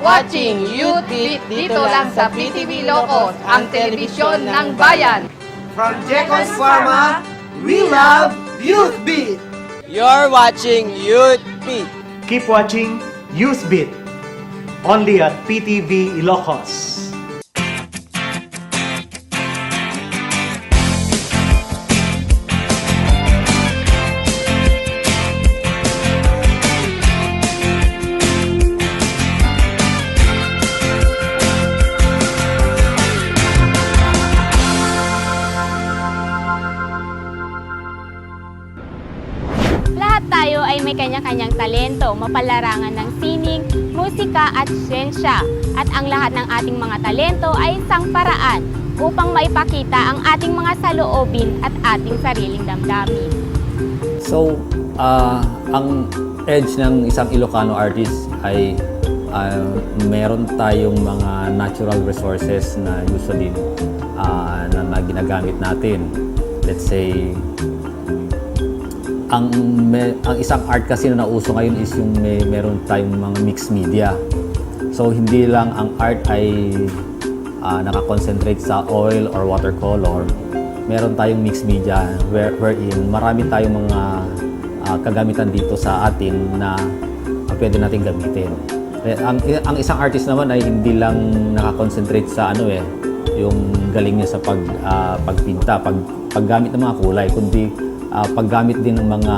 watching Youth Beat dito lang sa PTV Locos, ang telebisyon ng bayan. From Jekos Pharma, we love Youth Beat! You're watching Youth Beat. Keep watching Youth Beat, only at PTV Ilocos. Lahat tayo ay may kanya-kanyang talento, mapalarangan ng sining, musika at siyensya. At ang lahat ng ating mga talento ay isang paraan upang maipakita ang ating mga saloobin at ating sariling damdamin. So, ang edge ng isang Ilocano artist ay meron tayong mga natural resources na usually na ginagamit natin. Let's say, ang isang art kasi na nauso ngayon is yung meron tayong mga mixed media. So hindi lang ang art ay nakakonsentrate sa oil or watercolor. Meron tayong mixed media wherein marami tayong mga kagamitan dito sa atin na pwede natin gamitin. Ang isang artist naman ay hindi lang nakakonsentrate sa yung galing niya sa pagpinta, paggamit ng mga kulay, kundi paggamit din ng mga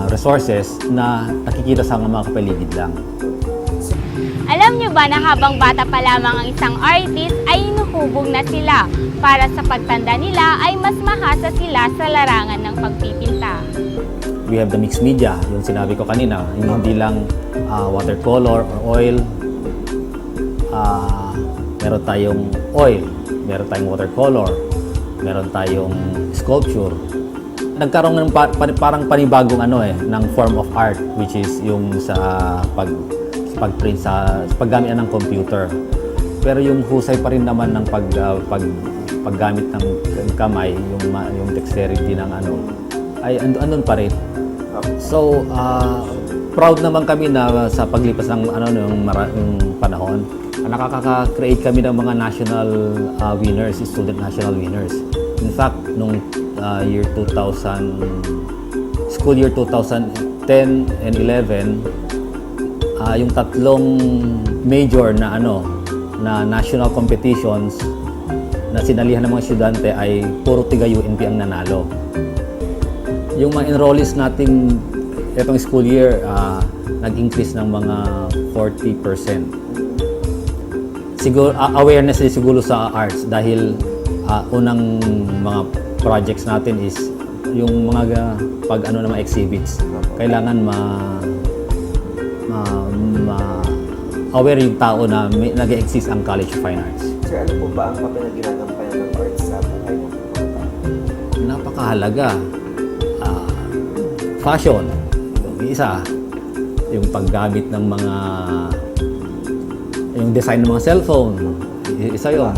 resources na nakikita sa mga kapaligid lang. Alam niyo ba na habang bata pa lamang ang isang artist ay hinuhubog na sila para sa pagtanda nila ay mas mahasa sila sa larangan ng pagpipinta? We have the mixed media, yung sinabi ko kanina, hindi lang watercolor or oil. Meron tayong oil, meron tayong watercolor, meron tayong sculpture. Nagkaroon ng parang panibagong ng form of art, which is yung sa pagprint sa paggamit ng computer. Pero yung husay pa rin naman ng paggamit ng kamay, yung dexterity ng ay andun pa rin. So proud naman kami na sa paglipas ng yung panahon, nakaka-create kami ng mga national winners, student national winners. In fact, nung school year 2010 and 11, yung tatlong major na na national competitions na sinalihan ng mga estudyante ay puro tiga UNP ang nanalo. Yung mga enrollees nating itong school year nag-increase ng mga 40%. Siguro awareness din siguro sa arts dahil unang mga projects natin is yung mga ng mga exhibits. Kailangan aware yung tao na nag-exist ang College of Fine Arts. Sir, ano po ba ang papel na ginagampanan ng arts sa buhay ng mga tao? Napakahalaga. Fashion, yung isa. Yung paggamit ng yung design ng mga cellphone, isa yun.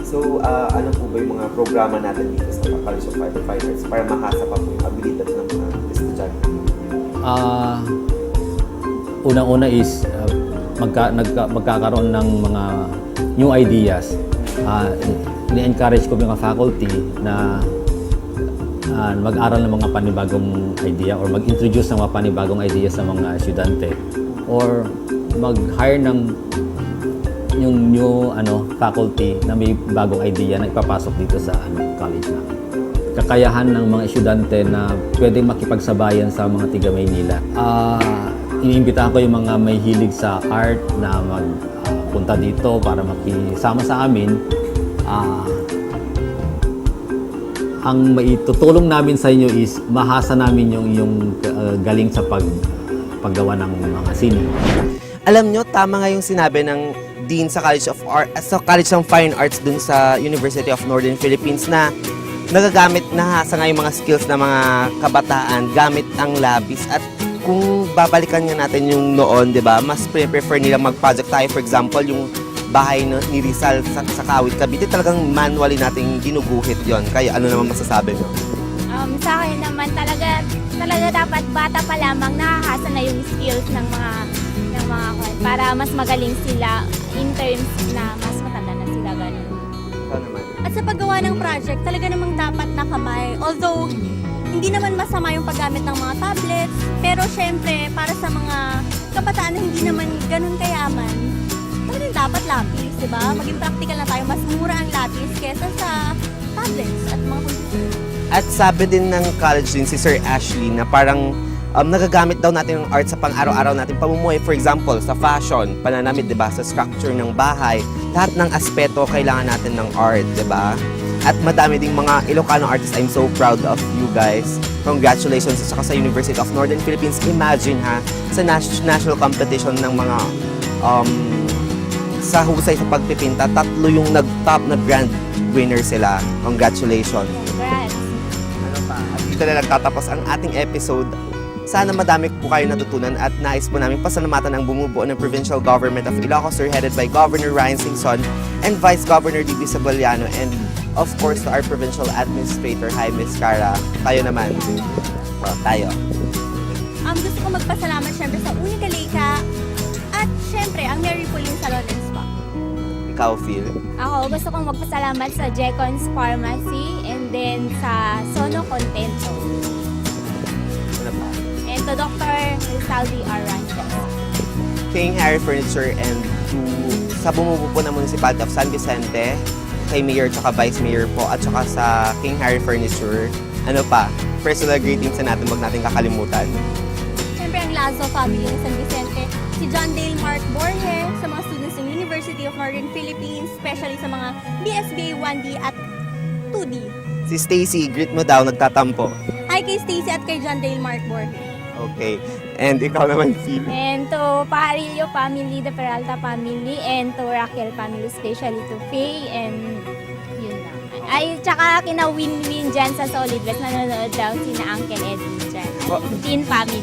So, ano po ba yung mga programa natin dito sa College of Fine Arts para mahasa pa po yung abilidad ng mga estudyante? Unang-una is magkakaroon ng mga new ideas. Ni-encourage ko yung mga faculty na mag-aral ng mga panibagong idea or mag-introduce ng mga panibagong ideas sa mga estudyante or mag-hire ng yung new faculty na may bagong idea na ipapasok dito sa college namin. Kakayahan ng mga estudyante na pwedeng makipagsabayan sa mga tiga Maynila. Iniimbitahan ko yung mga may hilig sa art na magpunta dito para makisama sa amin. Ang maitutulong namin sa inyo is mahasa namin yung galing sa paggawa ng mga sining. Alam nyo, tama nga yung sinabi ng Dean sa College of Fine Arts dun sa University of Northern Philippines na nagagamit na sa nga yung mga skills ng mga kabataan gamit ang labis. At kung babalikan nga natin yung noon, di ba, mas prefer nilang mag-project tayo. For example, yung bahay ni Rizal sa Kawit, Cavite, talagang manually nating ginuguhit yon. Kaya ano naman masasabi mo? Sa akin naman talaga dapat bata pa lamang nakahasa na yung skills ng mga ng mga para mas magaling sila in terms na mas matanda na sila ganun. Ikaw naman. At sa paggawa ng project, talaga namang dapat na kamay. Although, hindi naman masama yung paggamit ng mga tablets, pero syempre, para sa mga kabataan na hindi naman ganun kayaman, talagang dapat lapis, di ba? Maging practical na tayo, mas mura ang lapis kesa sa tablets at mga computer. At sabi din ng college din si Sir Ashley na parang nagagamit daw natin ang art sa pang-araw-araw natin pamumuhay. For example, sa fashion, pananamit, di ba? Sa structure ng bahay, lahat ng aspeto kailangan natin ng art, di ba? At madami ding mga Ilocano artists. I'm so proud of you guys. Congratulations at saka sa University of Northern Philippines. Imagine ha, sa national competition ng mga sa husay sa pagpipinta, 3 yung nag-top na grand winner sila. Congratulations. Congrats! Ano pa? At dito na nagtatapos ang ating episode. Sana madami po kayo natutunan at nais po namin pasalamatan ang bumubuo ng Provincial Government of Ilocos Sur headed by Governor Ryan Singson and Vice Governor D.B. Sabaliano, and of course to our Provincial Administrator, hi Miss Cara. Tayo naman. Tayo. Gusto ko magpasalamat syempre sa Unica Leica at syempre ang Mary Pauline Salon and Spa. Ikaw, Phil. Ako, gusto kong magpasalamat sa Jecons Pharmacy and then sa Sono Contento. Ano pa? And to Dr. Rizaldi Arantes. King Harry Furniture and to sa bumubuo po ng Municipality of San Vicente, kay Mayor at Vice Mayor po, at saka sa King Harry Furniture. Ano pa? Personal greetings na natin, wag natin kakalimutan. Siyempre ang Lazo family ng San Vicente, si John Dale Mark Borge, sa mga students ng University of Northern Philippines, especially sa mga BSBA 1D at 2D. Si Stacy, greet mo daw, nagtatampo. Hi kay Stacy at kay John Dale Mark Borge. Okay. And ikaw naman, Phil. And to Pajarillo family, the Peralta family, and to Raquel family, especially to Faye, and yun lang. Ay, tsaka kina Win-Win dyan sa Solid West, nanonood daw sina Uncle Eddie dyan. Oh. Teen family.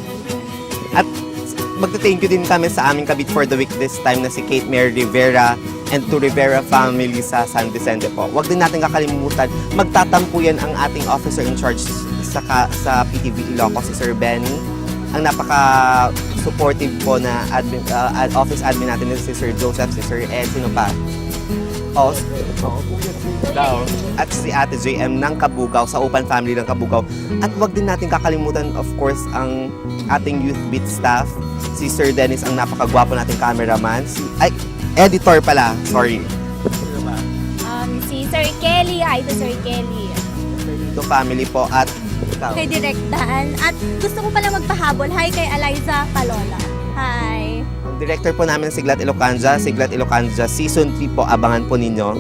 At magta-thank you din kami sa aming kabit for the week this time na si Kate Mary Rivera and to Rivera family sa San Vicente po. Huwag din natin kakalimutan, magtatampo yan ang ating officer in charge sa PTV Ilocos, si Sir Benny. Ang napaka-supportive po na office admin natin si Sir Joseph, si Sir Ed, sino pa? Daw. At si Ate JM ng Kabugaw, sa Open Family ng Kabugaw. At wag din natin kakalimutan, of course, ang ating Youth Beat staff. Si Sir Dennis, ang napakagwapo nating cameraman. Editor pala, sorry. Si Sir Kelly, hi to Sir Kelly. To family po at ikaw. Kay Direk Dan. At gusto ko pala magpahabol, hi kay Eliza Palola. Hi. Ang director po namin Siglat Ilocanja, Season 3 po, abangan po ninyo.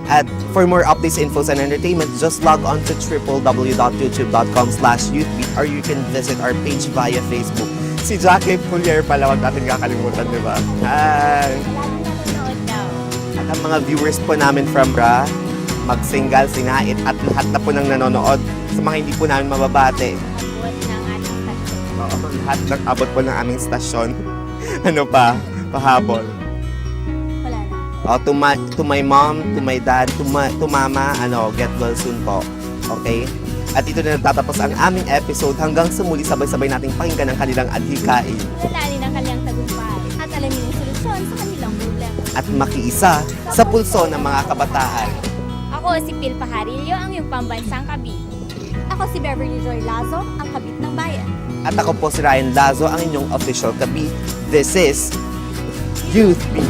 At for more updates, infos, and entertainment, just log on to www.youtube.com/youthbeat or you can visit our page via Facebook. Si Jacqueline Pulier pala, wag natin kakalimutan, di ba? Hi! Laging nanonood daw. At ang mga viewers po namin from Ra, Magsingal, Sinait, at lahat na po nang nanonood. Sa mga hindi po namin mababate, Abot ng ating stasyon. lahat ng abot po ng aming stasyon. Ano pa? Pahabol. Wala na. To my mom, to my dad, to mama, get well soon po. Okay? At ito na natatapos ang aming episode. Hanggang sa muli, sabay-sabay nating pakinggan ang kanilang adhikain. Alalanin ang kanyang tagumpay. At alamin ang solusyon sa kanilang problema. At makiisa sa pulso ng mga kabataan. Ako si Phil Pajarillo, ang iyong pambansang kabit. Ako si Beverly Joy Lazo, ang kabit ng bayan. At ako po si Ryan Lazo, ang inyong official kabit. This is Youth Beat.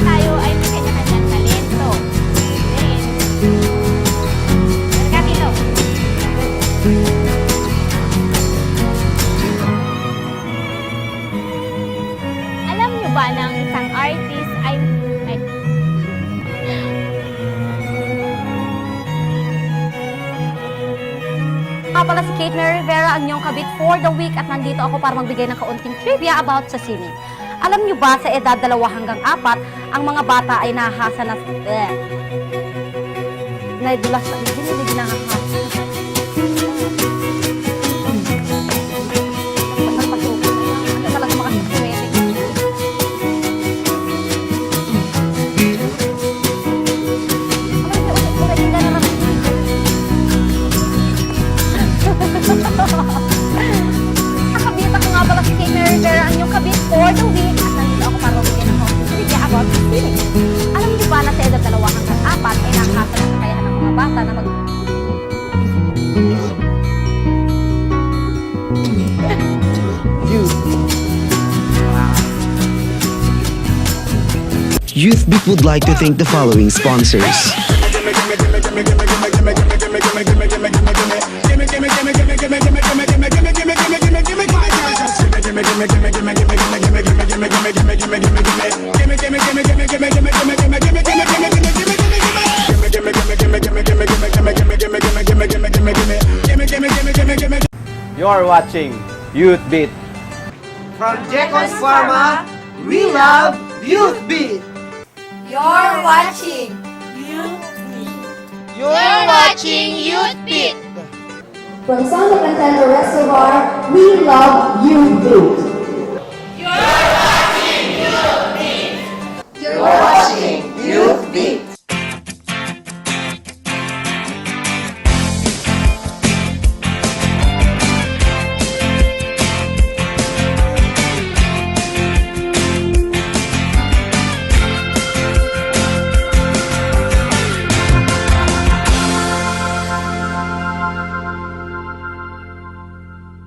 Tayo ay may kanya-kanyang talento. Then, Kapilo. Alam niyo ba na ang isang artist ay Nga pala si Kate Mary Rivera, ang inyong kabit for the week, at nandito ako para magbigay ng kaunting trivia about sa sining. Alam niyo ba sa edad 2 hanggang 4, ang mga bata ay nahahasa na... Naidulas na... Hindi nahahasa. Ano talaga mga siswede? Alam niyo, ulit na naman. youth. YouthBeat would like to thank the following sponsors. You're watching Youth Beat. From Jekos Pharma, we love Youth Beat! You're watching Youth Beat. From Sound of Antenna Reservoir, we love you, Beat. You're watching